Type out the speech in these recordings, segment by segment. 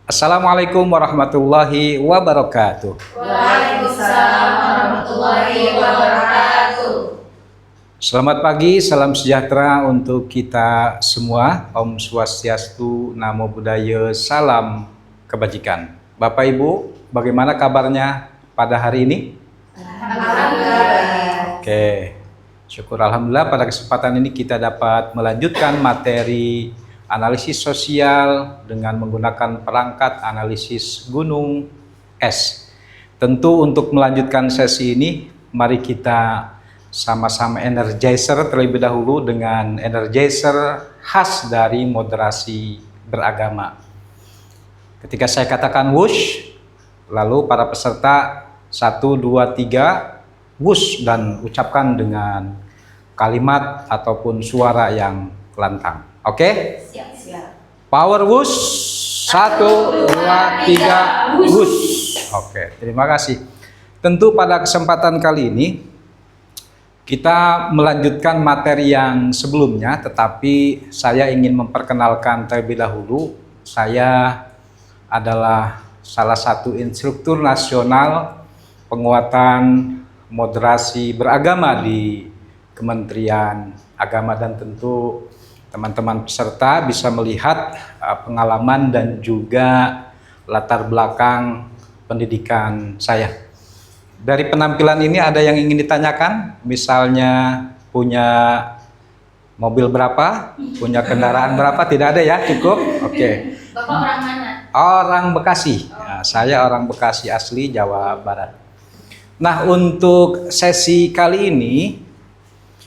Assalamualaikum warahmatullahi wabarakatuh. Waalaikumsalam warahmatullahi wabarakatuh. Selamat pagi, salam sejahtera untuk kita semua. Om Swastiastu, Namo Buddhaya, salam kebajikan. Bapak Ibu, bagaimana kabarnya pada hari ini? Alhamdulillah. Oke, syukur Alhamdulillah pada kesempatan ini kita dapat melanjutkan materi analisis sosial dengan menggunakan perangkat analisis gunung es. Tentu untuk melanjutkan sesi ini, mari kita sama-sama energizer terlebih dahulu dengan energizer khas dari moderasi beragama. Ketika saya katakan wush, lalu para peserta 1, 2, 3 wush dan ucapkan dengan kalimat ataupun suara yang lantang. Oke? Siap. Power wush. 1, 2, 3 wush. Oke, terima kasih. Tentu pada kesempatan kali ini kita melanjutkan materi yang sebelumnya, tetapi saya ingin memperkenalkan terlebih dahulu. Saya adalah salah satu instruktur nasional penguatan moderasi beragama di Kementerian Agama, dan tentu teman-teman peserta bisa melihat pengalaman dan juga latar belakang pendidikan saya. Dari penampilan ini ada yang ingin ditanyakan? Misalnya punya mobil berapa? Punya kendaraan berapa? Tidak ada ya, cukup? Oke. Bapak orang mana? Orang Bekasi. Nah, saya orang Bekasi asli, Jawa Barat. Nah, untuk sesi kali ini,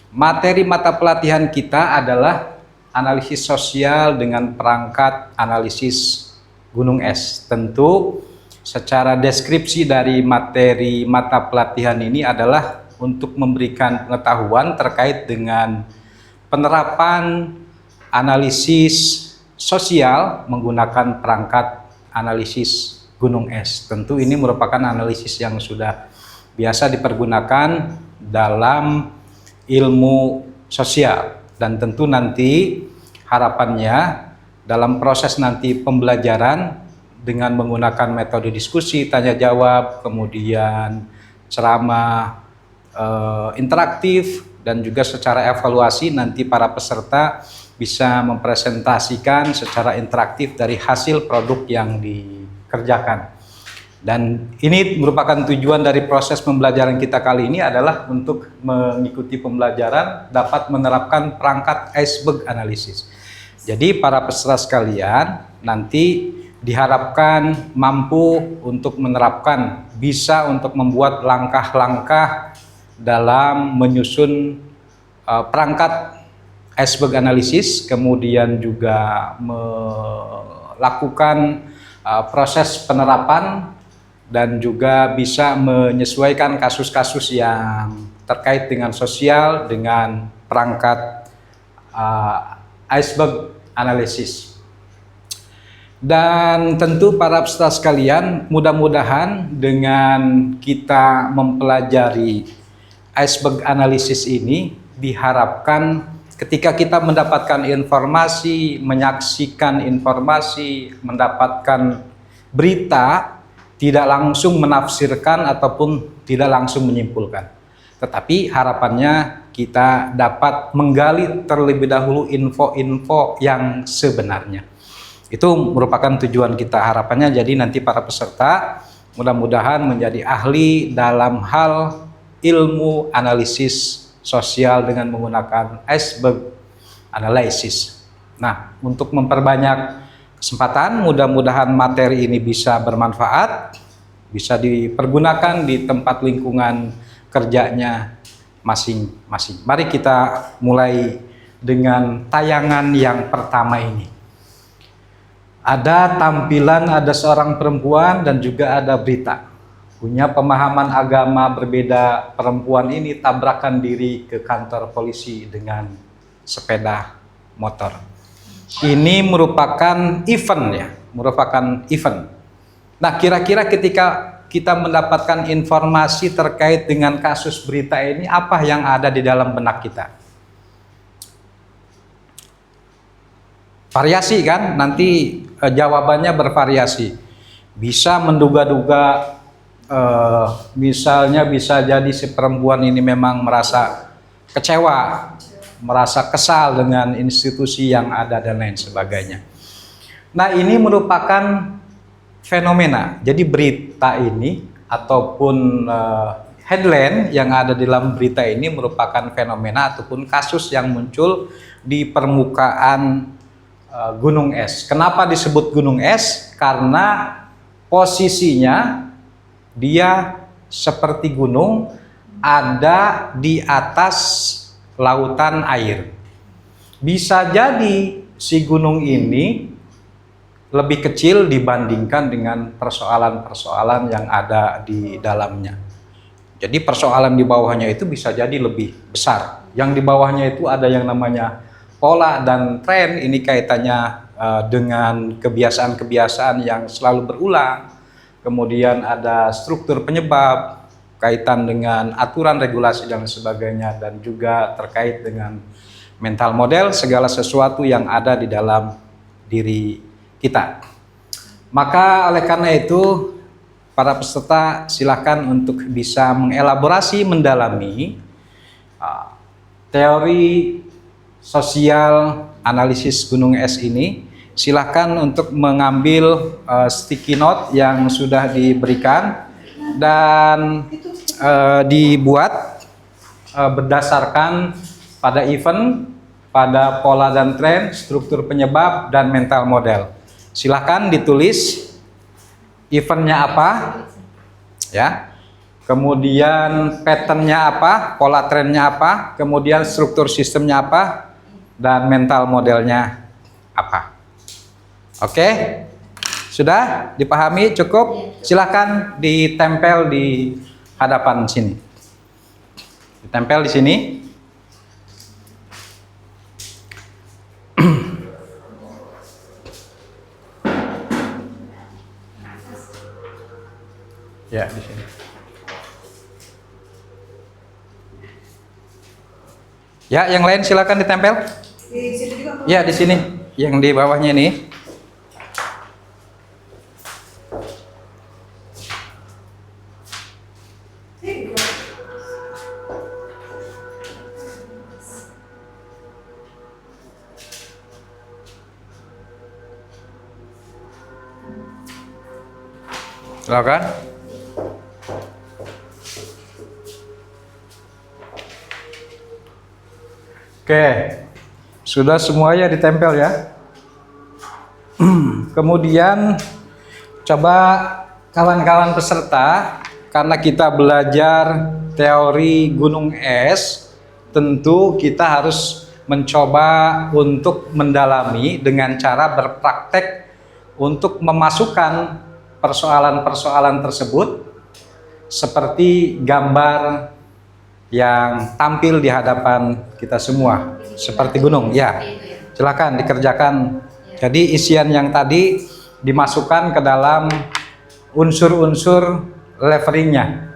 materi mata pelatihan kita adalah analisis sosial dengan perangkat analisis gunung es. Tentu secara deskripsi dari materi mata pelatihan ini adalah untuk memberikan pengetahuan terkait dengan penerapan analisis sosial menggunakan perangkat analisis gunung es. Tentu ini merupakan analisis yang sudah biasa dipergunakan dalam ilmu sosial. Dan tentu nanti harapannya dalam proses nanti pembelajaran dengan menggunakan metode diskusi, tanya jawab, kemudian ceramah interaktif, dan juga secara evaluasi nanti para peserta bisa mempresentasikan secara interaktif dari hasil produk yang dikerjakan. Dan ini merupakan tujuan dari proses pembelajaran kita kali ini adalah untuk mengikuti pembelajaran dapat menerapkan perangkat iceberg analisis. Jadi para peserta sekalian nanti diharapkan mampu untuk menerapkan, bisa untuk membuat langkah-langkah dalam menyusun perangkat iceberg analisis, kemudian juga melakukan proses penerapan, dan juga bisa menyesuaikan kasus-kasus yang terkait dengan sosial dengan perangkat iceberg analisis. Dan tentu para peserta sekalian, mudah-mudahan dengan kita mempelajari iceberg analisis ini diharapkan ketika kita mendapatkan informasi, menyaksikan informasi, mendapatkan berita, tidak langsung menafsirkan ataupun tidak langsung menyimpulkan. Tetapi harapannya kita dapat menggali terlebih dahulu info-info yang sebenarnya. Itu merupakan tujuan kita, harapannya jadi nanti para peserta mudah-mudahan menjadi ahli dalam hal ilmu analisis sosial dengan menggunakan iceberg analysis. Nah, untuk memperbanyak kesempatan, mudah-mudahan materi ini bisa bermanfaat, bisa dipergunakan di tempat lingkungan kerjanya masing-masing. Mari kita mulai dengan tayangan yang pertama ini. Ada tampilan, ada seorang perempuan dan juga ada berita. Punya pemahaman agama berbeda, perempuan ini tabrakan diri ke kantor polisi dengan sepeda motor. Ini merupakan event ya, merupakan event. Nah, kira-kira ketika kita mendapatkan informasi terkait dengan kasus berita ini, apa yang ada di dalam benak kita? variasi kan, nanti jawabannya bervariasi. Bisa menduga-duga, misalnya bisa jadi si perempuan ini memang merasa kecewa, merasa kesal dengan institusi yang ada dan lain sebagainya. Nah, ini merupakan fenomena. Jadi berita ini ataupun headline yang ada di dalam berita ini merupakan fenomena ataupun kasus yang muncul di permukaan gunung es. Kenapa disebut gunung es? Karena posisinya dia seperti gunung ada di atas lautan air. Bisa jadi si gunung ini lebih kecil dibandingkan dengan persoalan-persoalan yang ada di dalamnya. Jadi persoalan di bawahnya itu bisa jadi lebih besar. Yang di bawahnya itu ada yang namanya pola dan tren, ini kaitannya dengan kebiasaan-kebiasaan yang selalu berulang. Kemudian ada struktur penyebab, kaitan dengan aturan regulasi dan sebagainya, dan juga terkait dengan mental model, segala sesuatu yang ada di dalam diri kita. Maka oleh karena itu para peserta silakan untuk bisa mengelaborasi, mendalami teori sosial analisis gunung es ini. Silakan untuk mengambil sticky note yang sudah diberikan dan dibuat berdasarkan pada event, pada pola dan tren, struktur penyebab, dan mental model. Silahkan ditulis eventnya apa, ya, kemudian patternnya apa, pola trennya apa, kemudian struktur sistemnya apa, dan mental modelnya apa. Oke, sudah dipahami? Cukup? Silahkan ditempel di hadapan sini. Ditempel di sini. Ya, di sini. Ya, yang lain silakan ditempel. Di situ juga. Ya, di sini. Yang di bawahnya ini. Silakan. Oke, sudah semuanya ditempel ya. Kemudian coba kawan-kawan peserta, karena kita belajar teori gunung es, tentu kita harus mencoba untuk mendalami dengan cara berpraktek untuk memasukkan persoalan-persoalan tersebut seperti gambar yang tampil di hadapan kita semua, seperti gunung. Ya, silakan dikerjakan. Jadi isian yang tadi dimasukkan ke dalam unsur-unsur leveringnya.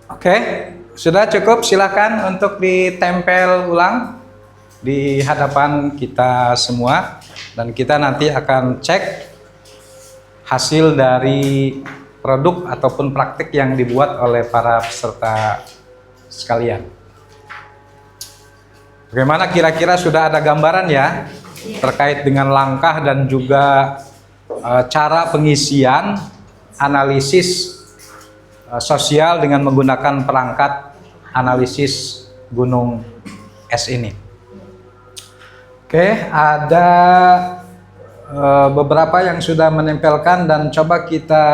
Oke, sudah cukup. Silakan untuk ditempel ulang di hadapan kita semua, dan kita nanti akan cek hasil dari produk ataupun praktik yang dibuat oleh para peserta sekalian. Bagaimana, kira-kira sudah ada gambaran ya terkait dengan langkah dan juga cara pengisian analisis sosial dengan menggunakan perangkat analisis gunung es ini. Oke, ada beberapa yang sudah menempelkan, dan coba kita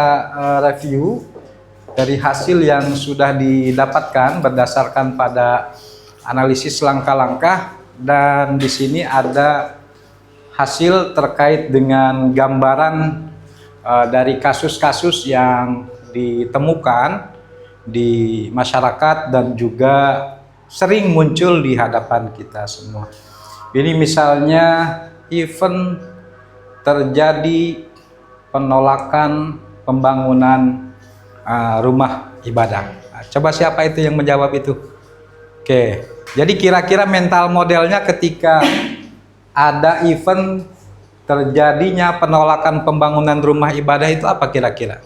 review dari hasil yang sudah didapatkan berdasarkan pada analisis langkah-langkah. Dan di sini ada hasil terkait dengan gambaran dari kasus-kasus yang ditemukan di masyarakat dan juga sering muncul di hadapan kita semua. Ini misalnya event terjadi penolakan pembangunan rumah ibadah. Nah, coba siapa itu yang menjawab itu? Oke, jadi kira-kira mental modelnya ketika ada event terjadinya penolakan pembangunan rumah ibadah itu apa kira-kira?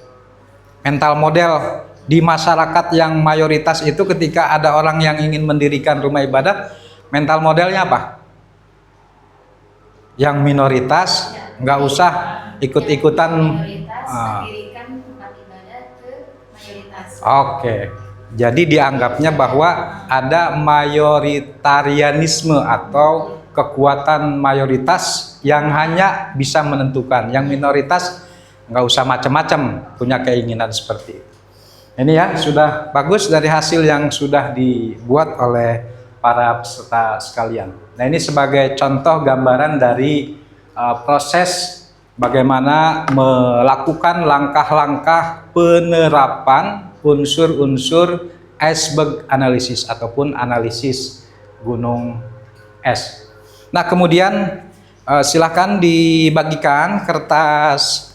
Mental model di masyarakat yang mayoritas itu ketika ada orang yang ingin mendirikan rumah ibadah, mental modelnya apa? Yang minoritas nggak usah ikut-ikutan. Mendirikan tempat ibadah ke mayoritas. Oke, jadi dianggapnya bahwa ada mayoritarianisme atau kekuatan mayoritas yang hanya bisa menentukan, yang minoritas nggak usah macam-macam punya keinginan seperti itu. Ini ya sudah bagus dari hasil yang sudah dibuat oleh para peserta sekalian. Nah ini sebagai contoh gambaran dari proses bagaimana melakukan langkah-langkah penerapan unsur-unsur iceberg analisis ataupun analisis gunung es. Nah kemudian silakan dibagikan kertas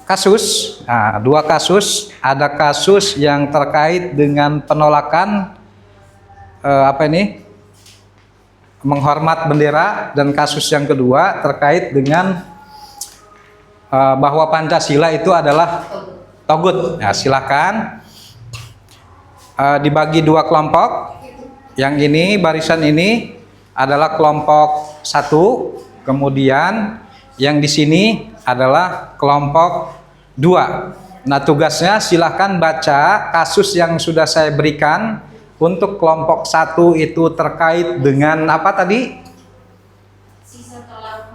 kasus. Nah, 2 kasus, ada kasus yang terkait dengan penolakan menghormat bendera, dan kasus yang kedua terkait dengan bahwa Pancasila itu adalah togut. Nah, silakan dibagi 2 kelompok. Yang ini barisan ini adalah kelompok 1, kemudian yang di sini adalah kelompok 2. Nah, tugasnya silahkan baca kasus yang sudah saya berikan. Untuk kelompok 1 itu terkait dengan apa tadi?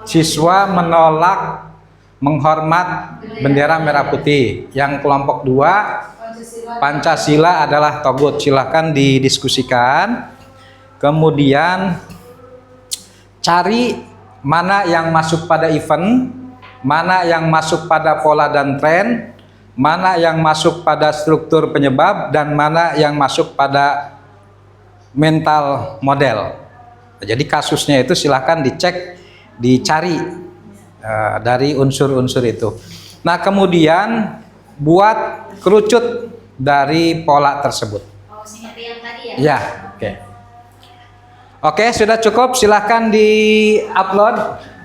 Siswa menolak menghormat bendera merah putih. Yang kelompok 2 Pancasila adalah togut. Silahkan didiskusikan. Kemudian cari mana yang masuk pada event, mana yang masuk pada pola dan tren, mana yang masuk pada struktur penyebab, dan mana yang masuk pada mental model. Jadi kasusnya itu silahkan dicek, dicari dari unsur-unsur itu. Nah kemudian buat kerucut dari pola tersebut. Oh, seperti yang tadi ya? Ya, oke. Oke, sudah cukup. Silahkan di-upload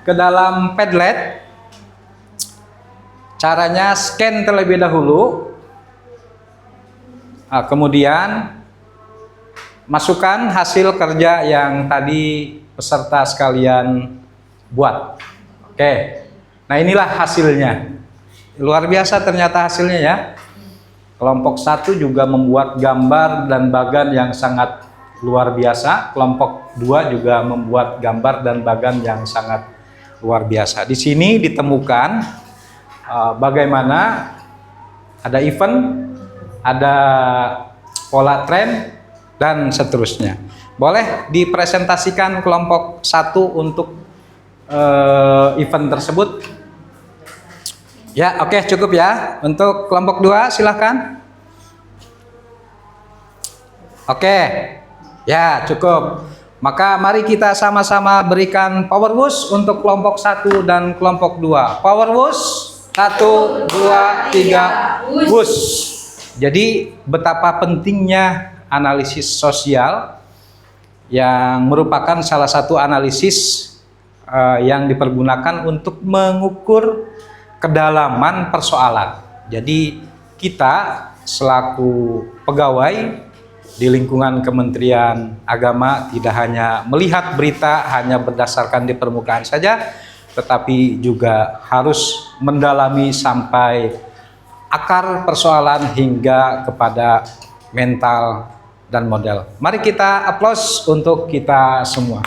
ke dalam Padlet. Caranya scan terlebih dahulu. Nah, kemudian masukkan hasil kerja yang tadi peserta sekalian buat. Oke. Nah, inilah hasilnya. Luar biasa ternyata hasilnya ya. Kelompok 1 juga membuat gambar dan bagan yang sangat luar biasa. Kelompok 2 juga membuat gambar dan bagan yang sangat luar biasa. Di sini ditemukan bagaimana ada event, ada pola tren, dan seterusnya. Boleh dipresentasikan kelompok 1 untuk event tersebut? Ya, oke, cukup ya. Untuk kelompok 2 silahkan. Oke. Ya, cukup. Maka mari kita sama-sama berikan power wush untuk kelompok 1 dan kelompok 2. Power wush. 1, 2, 3, wush. Jadi betapa pentingnya analisis sosial yang merupakan salah satu analisis yang dipergunakan untuk mengukur kedalaman persoalan. Jadi kita selaku pegawai di lingkungan Kementerian Agama tidak hanya melihat berita hanya berdasarkan di permukaan saja, tetapi juga harus mendalami sampai akar persoalan hingga kepada mental dan model. Mari kita aplaus untuk kita semua.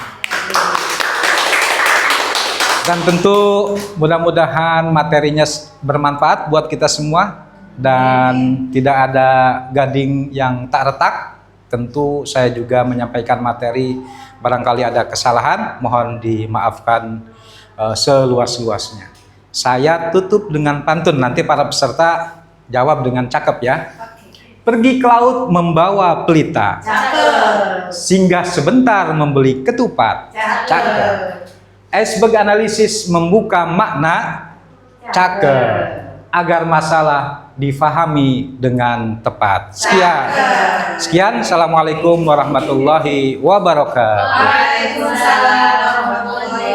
Dan tentu mudah-mudahan materinya bermanfaat buat kita semua dan tidak ada gading yang tak retak. Tentu saya juga menyampaikan materi, barangkali ada kesalahan, mohon dimaafkan seluas-luasnya. Saya tutup dengan pantun, nanti para peserta jawab dengan cakep ya. Pergi ke laut membawa pelita. Cakep. Singgah sebentar membeli ketupat. Cakep. Iceberg analisis membuka makna. Cakep. Agar masalah difahami dengan tepat. Sekian. Assalamualaikum warahmatullahi wabarakatuh. Waalaikumsalam.